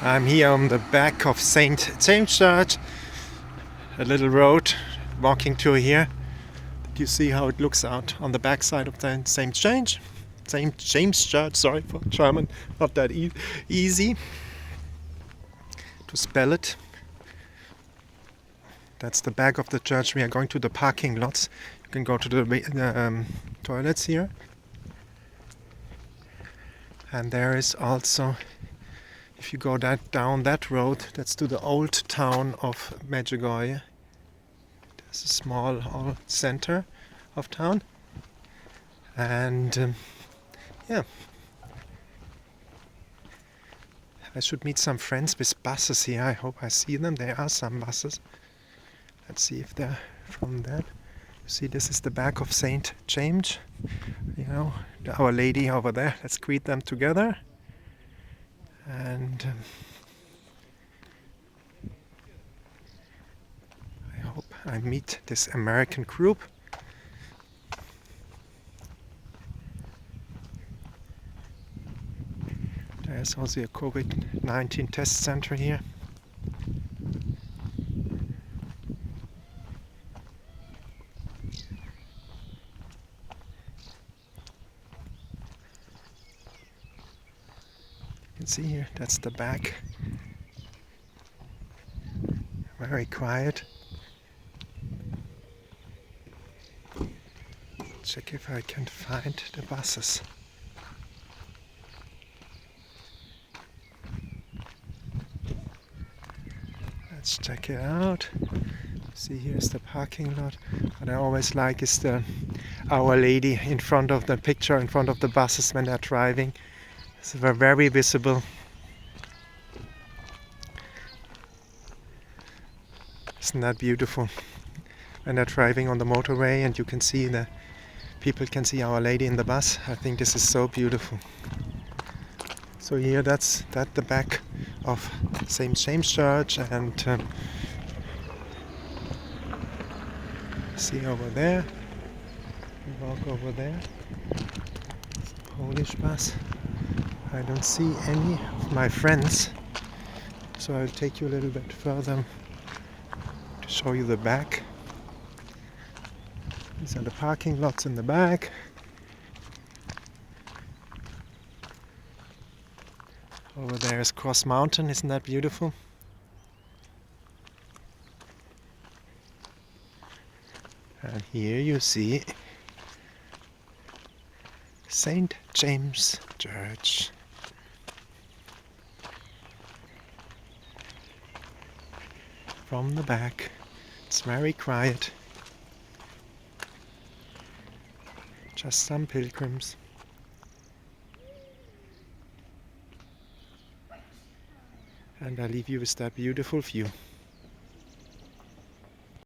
I'm here on the back of St. James Church, a little road walking to here. You see how it looks out on the back side of the St. James Church, sorry for German, not that easy to spell it. That's the back of the church. We are going to the parking lots. You can go to the toilets here. And there is also, if you go down that road, that's to the old town of Medjugorje. There's a small old center of town. And yeah, I should meet some friends with buses here. I hope I see them. There are some buses. Let's see if they're from that. You see, this is the back of St. James. You know, Our Lady over there. Let's greet them together. And I hope I meet this American group. There's also a COVID-19 test center here. You can see here, that's the back. Very quiet. Check if I can find the buses. Let's check it out. See, here's the parking lot. What I always like is the Our Lady in front of the picture, in front of the buses when they're driving. It's very visible. Isn't that beautiful? When they're driving on the motorway and you can see the people can see Our Lady in the bus. I think this is so beautiful. So here, that's the back of St. James Church, and see over there. We walk over there. It's a Polish bus. I don't see any of my friends, so I'll take you a little bit further to show you the back. These are the parking lots in the back. Over there is Cross Mountain, isn't that beautiful? And here you see St. James Church. From the back, it's very quiet. Just some pilgrims. And I leave you with that beautiful view.